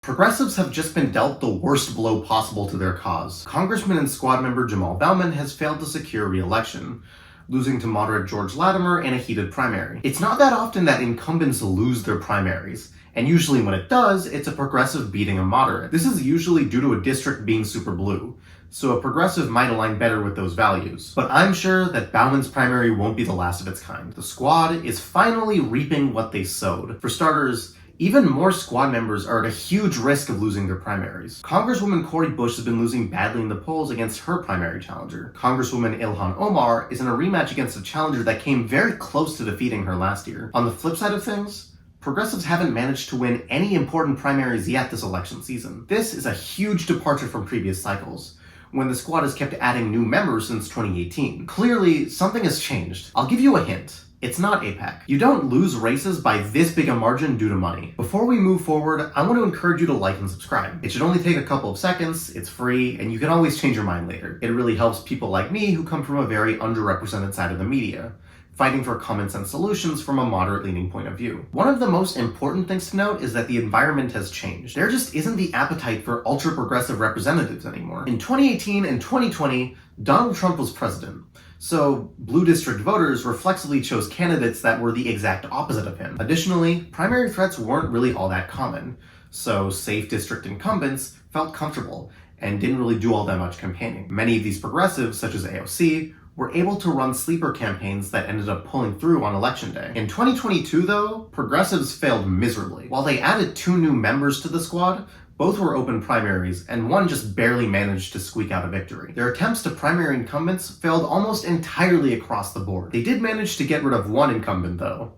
Progressives have just been dealt the worst blow possible to their cause. Congressman and squad member Jamaal Bowman has failed to secure re-election, losing to moderate George Latimer in a heated primary. It's not that often that incumbents lose their primaries, and usually when it does, it's a progressive beating a moderate. This is usually due to a district being super blue, so a progressive might align better with those values. But I'm sure that Bowman's primary won't be the last of its kind. The squad is finally reaping what they sowed. For starters, even more squad members are at a huge risk of losing their primaries. Congresswoman Cori Bush has been losing badly in the polls against her primary challenger. Congresswoman Ilhan Omar is in a rematch against a challenger that came very close to defeating her last year. On the flip side of things, progressives haven't managed to win any important primaries yet this election season. This is a huge departure from previous cycles, when the squad has kept adding new members since 2018. Clearly, something has changed. I'll give you a hint. It's not AIPAC. You don't lose races by this big a margin due to money. Before we move forward, I want to encourage you to like and subscribe. It should only take a couple of seconds, it's free, and you can always change your mind later. It really helps people like me who come from a very underrepresented side of the media, fighting for common sense solutions from a moderate-leaning point of view. One of the most important things to note is that the environment has changed. There just isn't the appetite for ultra-progressive representatives anymore. In 2018 and 2020, Donald Trump was president, so blue district voters reflexively chose candidates that were the exact opposite of him. Additionally, primary threats weren't really all that common, so safe district incumbents felt comfortable and didn't really do all that much campaigning. Many of these progressives, such as AOC, were able to run sleeper campaigns that ended up pulling through on election day. In 2022, though, progressives failed miserably. While they added 2 new members to the squad, both were open primaries, and one just barely managed to squeak out a victory. Their attempts to primary incumbents failed almost entirely across the board. They did manage to get rid of one incumbent, though,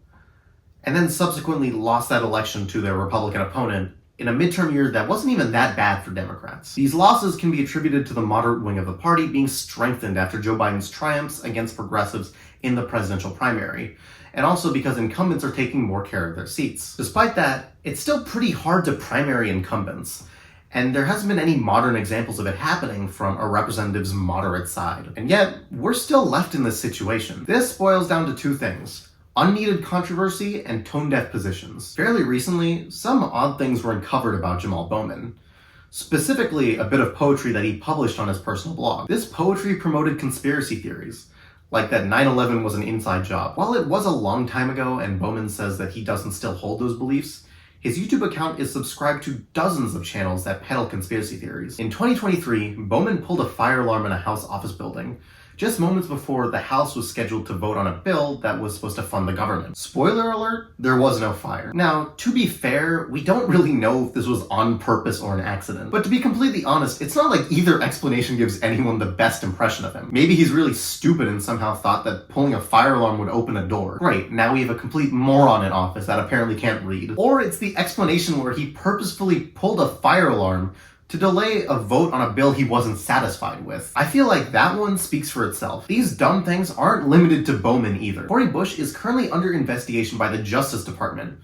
and then subsequently lost that election to their Republican opponent in a midterm year that wasn't even that bad for Democrats. These losses can be attributed to the moderate wing of the party being strengthened after Joe Biden's triumphs against progressives in the presidential primary, and also because incumbents are taking more care of their seats. Despite that, it's still pretty hard to primary incumbents, and there hasn't been any modern examples of it happening from a representative's moderate side. And yet, we're still left in this situation. This boils down to 2 things: unneeded controversy and tone-deaf positions. Fairly recently, some odd things were uncovered about Jamaal Bowman. Specifically, a bit of poetry that he published on his personal blog. This poetry promoted conspiracy theories, like that 9/11 was an inside job. While it was a long time ago and Bowman says that he doesn't still hold those beliefs, his YouTube account is subscribed to dozens of channels that peddle conspiracy theories. In 2023, Bowman pulled a fire alarm in a House office building, just moments before the House was scheduled to vote on a bill that was supposed to fund the government. Spoiler alert, there was no fire. Now, to be fair, we don't really know if this was on purpose or an accident. But to be completely honest, it's not like either explanation gives anyone the best impression of him. Maybe he's really stupid and somehow thought that pulling a fire alarm would open a door. Great, now we have a complete moron in office that apparently can't read. Or it's the explanation where he purposefully pulled a fire alarm to delay a vote on a bill he wasn't satisfied with. I feel like that one speaks for itself. These dumb things aren't limited to Bowman either. Cori Bush is currently under investigation by the Justice Department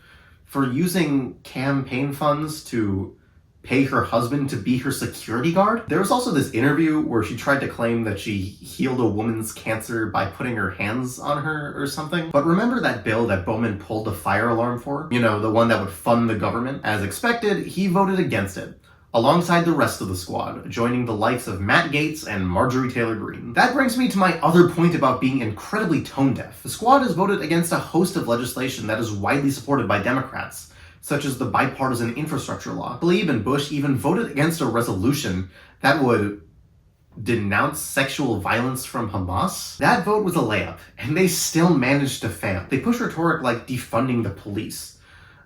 for using campaign funds to pay her husband to be her security guard. There was also this interview where she tried to claim that she healed a woman's cancer by putting her hands on her or something. But remember that bill that Bowman pulled the fire alarm for? You know, the one that would fund the government? As expected, he voted against it, alongside the rest of the squad, joining the likes of Matt Gaetz and Marjorie Taylor Greene. That brings me to my other point about being incredibly tone-deaf. The squad has voted against a host of legislation that is widely supported by Democrats, such as the bipartisan infrastructure law. Tlaib and Bush even voted against a resolution that would denounce sexual violence from Hamas. That vote was a layup, and they still managed to fail. They push rhetoric like defunding the police,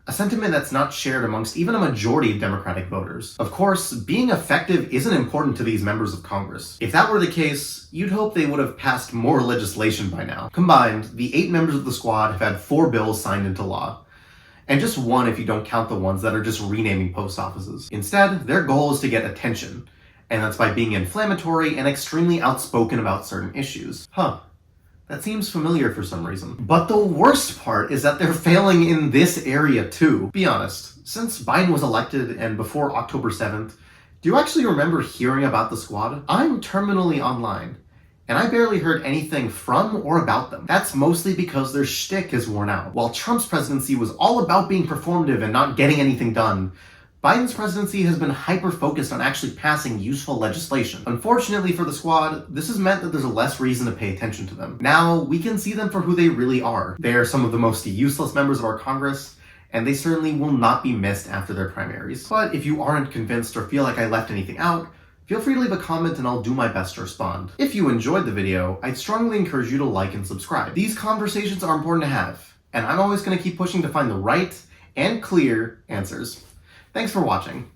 a sentiment that's not shared amongst even a majority of Democratic voters. Of course, being effective isn't important to these members of Congress. If that were the case, you'd hope they would have passed more legislation by now. Combined, the 8 members of the squad have had 4 bills signed into law, and just 1 if you don't count the ones that are just renaming post offices. Instead, their goal is to get attention, and that's by being inflammatory and extremely outspoken about certain issues. That seems familiar for some reason. But the worst part is that they're failing in this area too. Be honest, since Biden was elected and before October 7th, do you actually remember hearing about the squad? I'm terminally online, and I barely heard anything from or about them. That's mostly because their shtick is worn out. While Trump's presidency was all about being performative and not getting anything done, Biden's presidency has been hyper-focused on actually passing useful legislation. Unfortunately for the squad, this has meant that there's less reason to pay attention to them. Now, we can see them for who they really are. They are some of the most useless members of our Congress, and they certainly will not be missed after their primaries. But if you aren't convinced or feel like I left anything out, feel free to leave a comment and I'll do my best to respond. If you enjoyed the video, I'd strongly encourage you to like and subscribe. These conversations are important to have, and I'm always going to keep pushing to find the right and clear answers. Thanks for watching.